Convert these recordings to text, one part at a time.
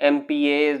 MPAs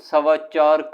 4.25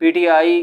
PTI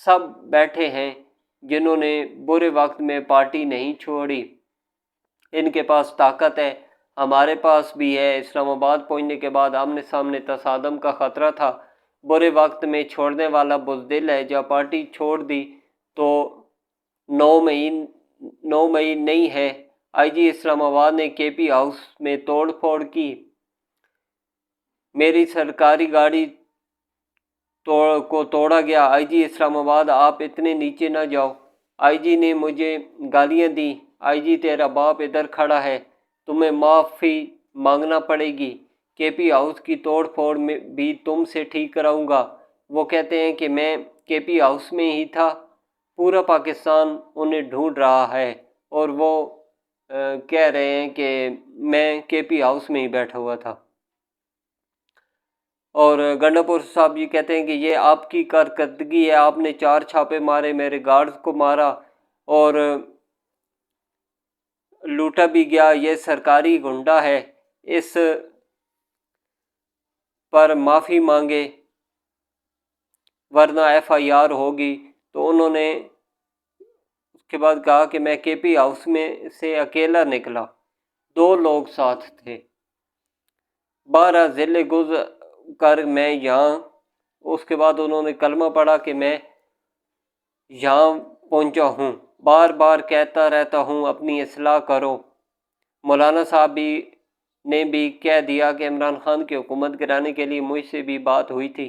سب بیٹھے ہیں جنہوں نے برے وقت میں پارٹی نہیں چھوڑی، ان کے پاس طاقت ہے، ہمارے پاس بھی ہے۔ اسلام آباد پہنچنے کے بعد آمنے سامنے تصادم کا خطرہ تھا، برے وقت میں چھوڑنے والا بزدل ہے، جب پارٹی چھوڑ دی تو 9 مئی نہیں ہے۔ آئی جی اسلام آباد نے کے پی ہاؤس میں توڑ پھوڑ کی، میری سرکاری گاڑی کو توڑا گیا۔ آئی جی اسلام آباد آپ اتنے نیچے نہ جاؤ۔ آئی جی نے مجھے گالیاں دی، آئی جی تیرا باپ ادھر کھڑا ہے، تمہیں معافی مانگنا پڑے گی، کے پی ہاؤس کی توڑ پھوڑ میں بھی تم سے ٹھیک کراؤں گا۔ وہ کہتے ہیں کہ میں کے پی ہاؤس میں ہی تھا، پورا پاکستان انہیں ڈھونڈ رہا ہے، اور وہ کہہ رہے ہیں کہ میں کے پی ہاؤس میں ہی بیٹھا ہوا تھا۔ اور گنڈاپور صاحب جی کہتے ہیں کہ یہ آپ کی کارکردگی ہے، آپ نے 4 چھاپے مارے، میرے گارڈز کو مارا اور لوٹا بھی گیا، یہ سرکاری گنڈا ہے، اس پر معافی مانگے ورنہ ایف آئی آر ہوگی۔ تو انہوں نے اس کے بعد کہا کہ میں کے پی ہاؤس میں سے اکیلا نکلا، 2 لوگ ساتھ تھے، 12 ضلع گزر کر میں یہاں، اس کے بعد انہوں نے کلمہ پڑھا کہ میں یہاں پہنچا ہوں، بار بار کہتا رہتا ہوں اپنی اصلاح کرو۔ مولانا صاحب نے بھی کہہ دیا کہ عمران خان کی حکومت گرانے کے لیے مجھ سے بھی بات ہوئی تھی،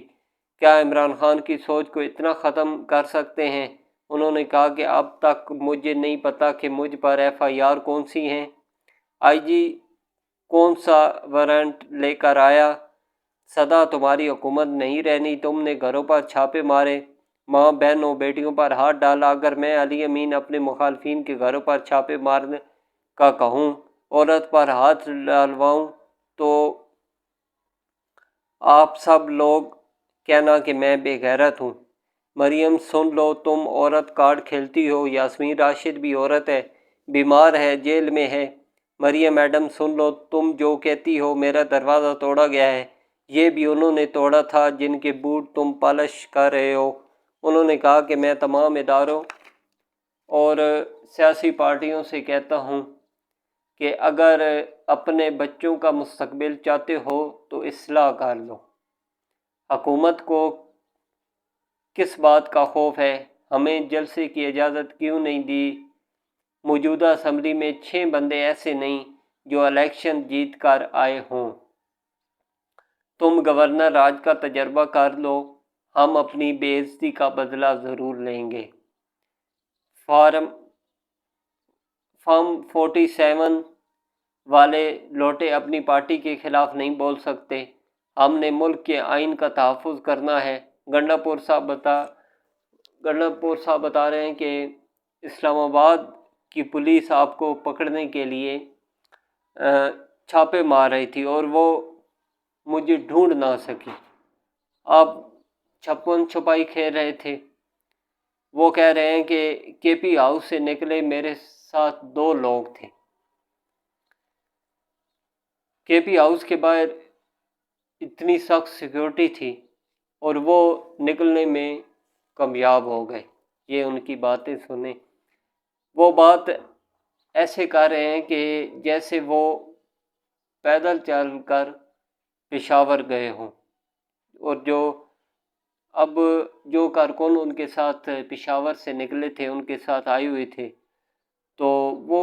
کیا عمران خان کی سوچ کو اتنا ختم کر سکتے ہیں؟ انہوں نے کہا کہ اب تک مجھے نہیں پتا کہ مجھ پر ایف آئی آر کون سی ہیں۔ آئی جی کون سا وارنٹ لے کر آیا؟ سدا تمہاری حکومت نہیں رہنی، تم نے گھروں پر چھاپے مارے، ماں بہنوں بیٹیوں پر ہاتھ ڈالا۔ اگر میں علی امین اپنے مخالفین کے گھروں پر چھاپے مارنے کا کہوں، عورت پر ہاتھ ڈالواؤں، تو آپ سب لوگ کہنا کہ میں بے غیرت ہوں۔ مریم سن لو، تم عورت کارڈ کھیلتی ہو، یاسمین راشد بھی عورت ہے، بیمار ہے، جیل میں ہے۔ مریم میڈم سن لو، تم جو کہتی ہو میرا دروازہ توڑا گیا ہے، یہ بھی انہوں نے توڑا تھا جن کے بوٹ تم پالش کر رہے ہو۔ انہوں نے کہا کہ میں تمام اداروں اور سیاسی پارٹیوں سے کہتا ہوں کہ اگر اپنے بچوں کا مستقبل چاہتے ہو تو اصلاح کر لو۔ حکومت کو کس بات کا خوف ہے؟ ہمیں جلسے کی اجازت کیوں نہیں دی؟ موجودہ اسمبلی میں 6 بندے ایسے نہیں جو الیکشن جیت کر آئے ہوں۔ تم گورنر راج کا تجربہ کر لو، ہم اپنی بے عزتی کا بدلہ ضرور لیں گے۔ فارم 47 والے لوٹے اپنی پارٹی کے خلاف نہیں بول سکتے، ہم نے ملک کے آئین کا تحفظ کرنا ہے۔ گنڈاپور صاحب بتا رہے ہیں کہ اسلام آباد کی پولیس آپ کو پکڑنے کے لیے چھاپے مار رہی تھی اور وہ مجھے ڈھونڈ نہ سکی، آپ چھپن چھپائی کھیل رہے تھے۔ وہ کہہ رہے ہیں کہ کے پی ہاؤس سے نکلے، میرے ساتھ 2 لوگ تھے، کے پی ہاؤس کے باہر اتنی سخت سیکیورٹی تھی اور وہ نکلنے میں کامیاب ہو گئے۔ یہ ان کی باتیں سنیں، وہ بات ایسے کر رہے ہیں کہ جیسے وہ پیدل چل کر پشاور گئے ہوں، اور جو کارکن ان کے ساتھ پشاور سے نکلے تھے، ان کے ساتھ آئے ہوئے تھے، تو وہ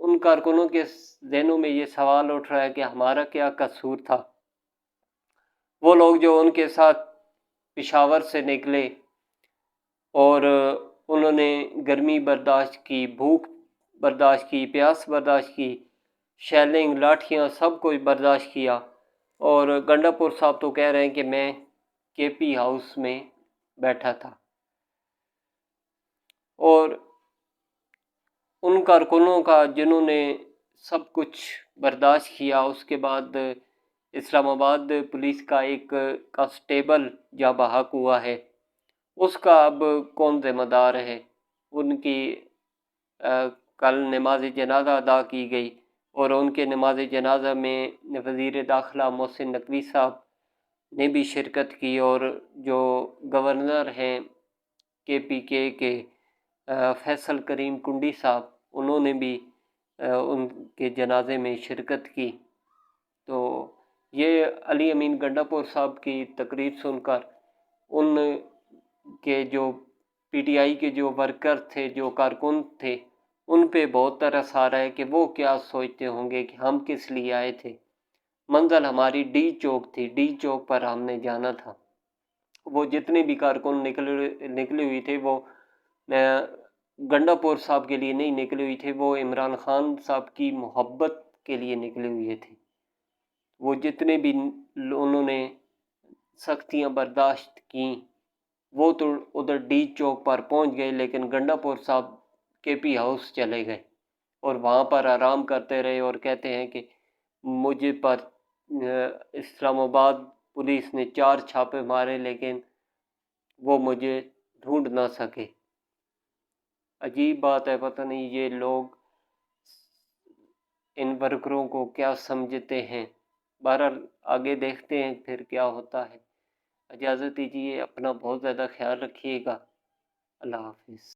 ان کارکنوں کے ذہنوں میں یہ سوال اٹھ رہا ہے کہ ہمارا کیا قصور تھا۔ وہ لوگ جو ان کے ساتھ پشاور سے نکلے اور انہوں نے گرمی برداشت کی، بھوک برداشت کی، پیاس برداشت کی، شیلنگ، لاٹھیاں، سب کچھ برداشت کیا، اور گنڈاپور صاحب تو کہہ رہے ہیں کہ میں کے پی ہاؤس میں بیٹھا تھا۔ اور ان کارکنوں کا جنہوں نے سب کچھ برداشت کیا، اس کے بعد اسلام آباد پولیس کا ایک کانسٹیبل جاں بحق ہوا ہے، اس کا اب کون ذمہ دار ہے؟ ان کی کل نماز جنازہ ادا کی گئی اور ان کے نماز جنازہ میں وزیر داخلہ محسن نقوی صاحب نے بھی شرکت کی، اور جو گورنر ہیں KPK کے فیصل کریم کنڈی صاحب، انہوں نے بھی ان کے جنازے میں شرکت کی۔ تو یہ علی امین گنڈاپور صاحب کی تقریر سن کر ان کے جو PTI کے جو ورکر تھے، جو کارکن تھے، ان پہ بہت ترس آ رہا ہے کہ وہ کیا سوچتے ہوں گے کہ ہم کس لیے آئے تھے۔ منزل ہماری ڈی چوک تھی، ڈی چوک پر ہم نے جانا تھا۔ وہ جتنے بھی کارکن نکلے ہوئے تھے، وہ گنڈاپور صاحب کے لیے نہیں نکلے ہوئے تھے، وہ عمران خان صاحب کی محبت کے لیے نکلے ہوئے تھے۔ وہ جتنے بھی انہوں نے سختیاں برداشت کیں، وہ تو ادھر ڈی چوک پر پہنچ گئے، لیکن گنڈاپور صاحب KP ہاؤس چلے گئے اور وہاں پر آرام کرتے رہے، اور کہتے ہیں کہ مجھے پر اسلام آباد پولیس نے 4 چھاپے مارے، لیکن وہ مجھے ڈھونڈ نہ سکے۔ عجیب بات ہے، پتہ نہیں یہ لوگ ان ورکروں کو کیا سمجھتے ہیں۔ بہرحال آگے دیکھتے ہیں پھر کیا ہوتا ہے۔ اجازت دیجیے، اپنا بہت زیادہ خیال رکھیے گا۔ اللہ حافظ۔